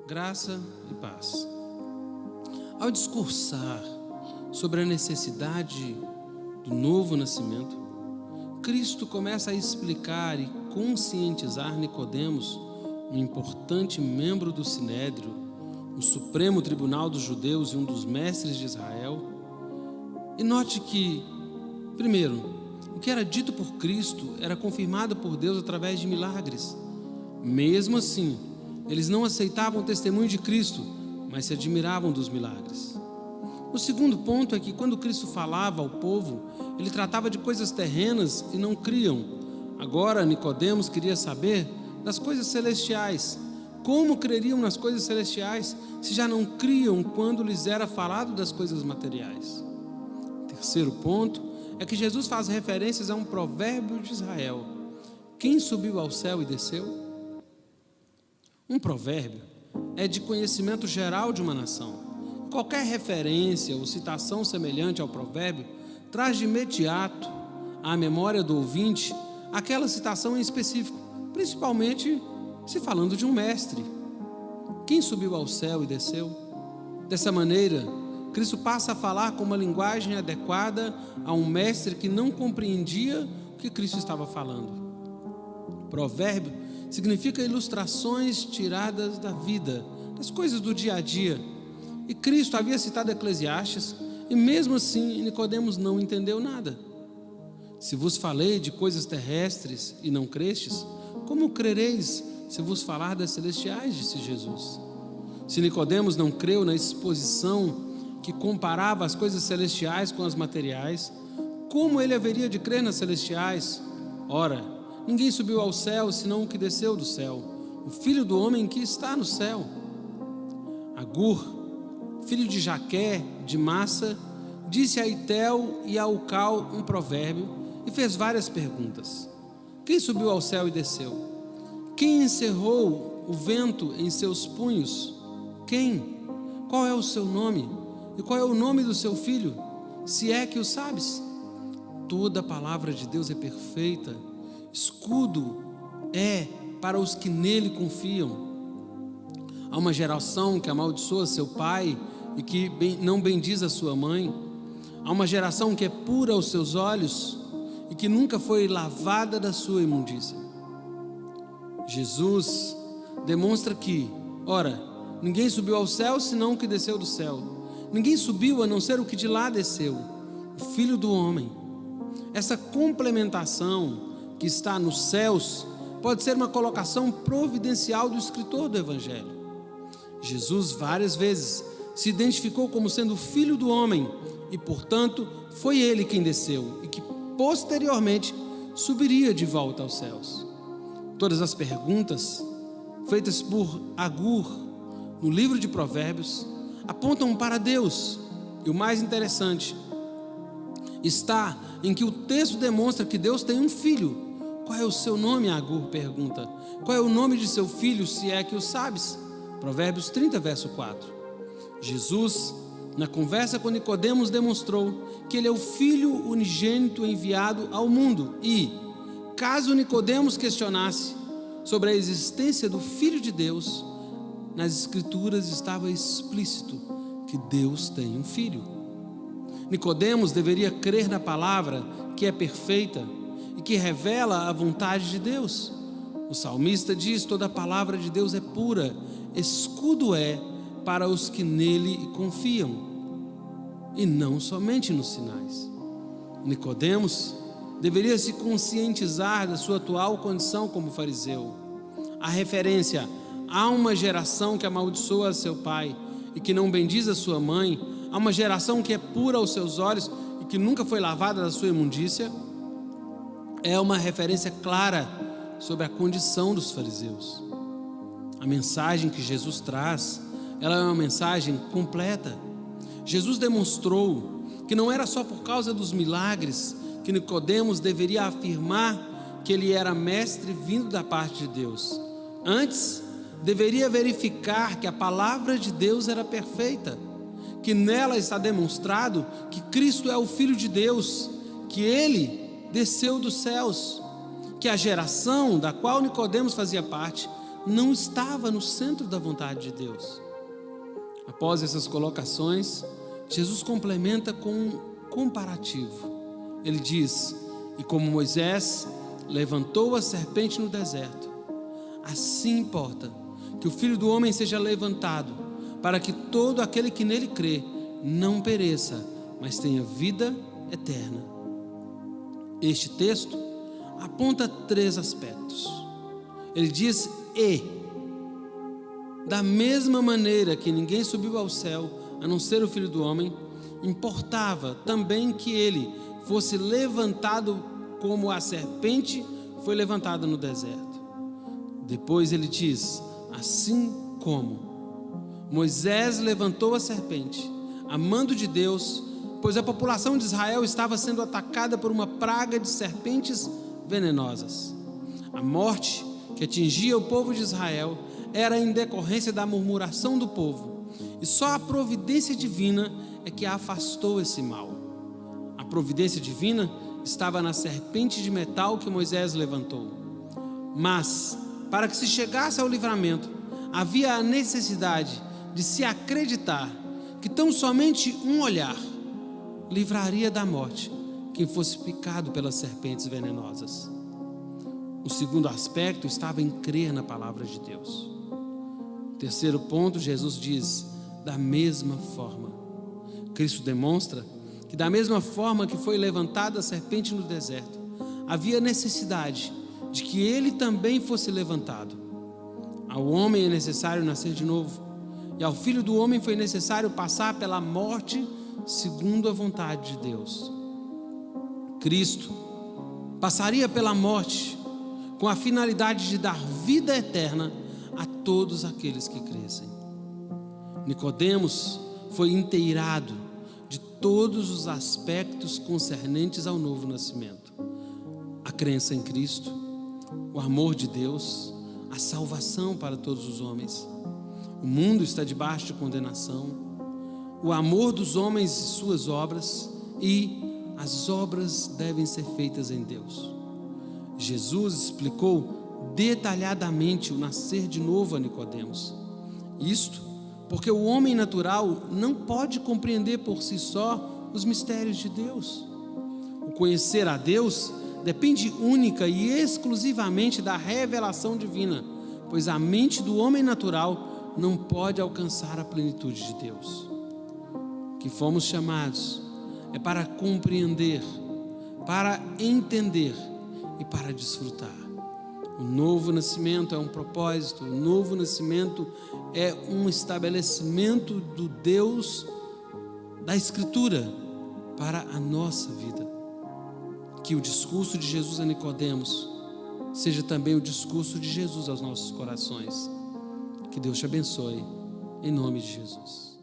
Graça e paz. Ao discursar sobre a necessidade do novo nascimento, Cristo começa a explicar e conscientizar Nicodemos, um importante membro do Sinédrio, o Supremo Tribunal dos Judeus e um dos mestres de Israel. E note que, primeiro, o que era dito por Cristo era confirmado por Deus através de milagres. Mesmo assim, eles não aceitavam o testemunho de Cristo, mas se admiravam dos milagres. O segundo ponto é que quando Cristo falava ao povo, ele tratava de coisas terrenas e não criam. Agora Nicodemos queria saber das coisas celestiais. Como creriam nas coisas celestiais se já não criam quando lhes era falado das coisas materiais? Terceiro ponto é que Jesus faz referências a um provérbio de Israel. Quem subiu ao céu e desceu? Um provérbio é de conhecimento geral de uma nação. Qualquer referência ou citação semelhante ao provérbio traz de imediato à memória do ouvinte aquela citação em específico, principalmente se falando de um mestre. Quem subiu ao céu e desceu? Dessa maneira, Cristo passa a falar com uma linguagem adequada a um mestre que não compreendia o que Cristo estava falando. Provérbio significa ilustrações tiradas da vida, das coisas do dia a dia. E Cristo havia citado Eclesiastes, e mesmo assim Nicodemos não entendeu nada. Se vos falei de coisas terrestres e não crestes, como crereis se vos falar das celestiais, disse Jesus. Se Nicodemos não creu na exposição que comparava as coisas celestiais com as materiais, como ele haveria de crer nas celestiais? Ora, ninguém subiu ao céu, senão o que desceu do céu, o Filho do homem que está no céu. Agur, filho de Jaqué, de Massa, disse a Itel e a Ucal um provérbio e fez várias perguntas. Quem subiu ao céu e desceu? Quem encerrou o vento em seus punhos? Quem? Qual é o seu nome? E qual é o nome do seu filho? Se é que o sabes. Toda a palavra de Deus é perfeita. Escudo é para os que nele confiam. Há uma geração que amaldiçoa seu pai e que não bendiz a sua mãe. Há uma geração que é pura aos seus olhos e que nunca foi lavada da sua imundícia. Jesus demonstra que, ora, ninguém subiu ao céu senão o que desceu do céu. Ninguém subiu a não ser o que de lá desceu, o Filho do homem. Essa complementação que está nos céus pode ser uma colocação providencial do escritor do Evangelho. Jesus várias vezes se identificou como sendo o Filho do homem e, portanto, foi ele quem desceu e que posteriormente subiria de volta aos céus. Todas as perguntas feitas por Agur no livro de Provérbios apontam para Deus. E o mais interessante está em que o texto demonstra que Deus tem um filho. Qual é o seu nome? Agur pergunta. Qual é o nome de seu filho, se é que o sabes? Provérbios 30, verso 4. Jesus, na conversa com Nicodemos, demonstrou que ele é o Filho unigênito enviado ao mundo. E, caso Nicodemos questionasse sobre a existência do Filho de Deus, nas Escrituras estava explícito que Deus tem um filho. Nicodemos deveria crer na palavra que é perfeita e que revela a vontade de Deus. O salmista diz: toda a palavra de Deus é pura, escudo é para os que nele confiam, e não somente nos sinais. Nicodemos deveria se conscientizar da sua atual condição como fariseu. A referência a uma geração que amaldiçoa seu pai e que não bendiz a sua mãe, a uma geração que é pura aos seus olhos e que nunca foi lavada da sua imundícia, é uma referência clara sobre a condição dos fariseus. A mensagem que Jesus traz, ela é uma mensagem completa. Jesus demonstrou que não era só por causa dos milagres que Nicodemos deveria afirmar que ele era mestre vindo da parte de Deus. Antes, deveria verificar que a palavra de Deus era perfeita, que nela está demonstrado que Cristo é o Filho de Deus, que ele desceu dos céus, que a geração da qual Nicodemos fazia parte não estava no centro da vontade de Deus. Após essas colocações, Jesus complementa com um comparativo. Ele diz: e como Moisés levantou a serpente no deserto, assim importa que o Filho do Homem seja levantado, para que todo aquele que nele crê não pereça, mas tenha vida eterna. Este texto aponta 3 aspectos. Ele diz: da mesma maneira que ninguém subiu ao céu, a não ser o Filho do Homem, importava também que ele fosse levantado como a serpente foi levantada no deserto. Depois ele diz: assim como Moisés levantou a serpente, a mando de Deus, pois a população de Israel estava sendo atacada por uma praga de serpentes venenosas. A morte que atingia o povo de Israel era em decorrência da murmuração do povo, e só a providência divina é que afastou esse mal. A providência divina estava na serpente de metal que Moisés levantou. Mas, para que se chegasse ao livramento, havia a necessidade de se acreditar que tão somente um olhar livraria da morte quem fosse picado pelas serpentes venenosas. O segundo aspecto estava em crer na palavra de Deus. Terceiro ponto, Jesus diz: da mesma forma. Cristo demonstra que da mesma forma que foi levantada a serpente no deserto, havia necessidade de que ele também fosse levantado. Ao homem é necessário nascer de novo, e ao Filho do Homem foi necessário passar pela morte segundo a vontade de Deus. Cristo passaria pela morte com a finalidade de dar vida eterna a todos aqueles que crescem. Nicodemos foi inteirado de todos os aspectos concernentes ao novo nascimento: a crença em Cristo, o amor de Deus, a salvação para todos os homens. O mundo está debaixo de condenação, o amor dos homens e suas obras, e as obras devem ser feitas em Deus. Jesus explicou detalhadamente o nascer de novo a Nicodemos. Isto porque o homem natural não pode compreender por si só os mistérios de Deus. O conhecer a Deus depende única e exclusivamente da revelação divina, pois a mente do homem natural não pode alcançar a plenitude de Deus. O que fomos chamados é para compreender, para entender e para desfrutar. O novo nascimento é um propósito, o novo nascimento é um estabelecimento do Deus da Escritura para a nossa vida. Que o discurso de Jesus a Nicodemos seja também o discurso de Jesus aos nossos corações. Que Deus te abençoe, em nome de Jesus.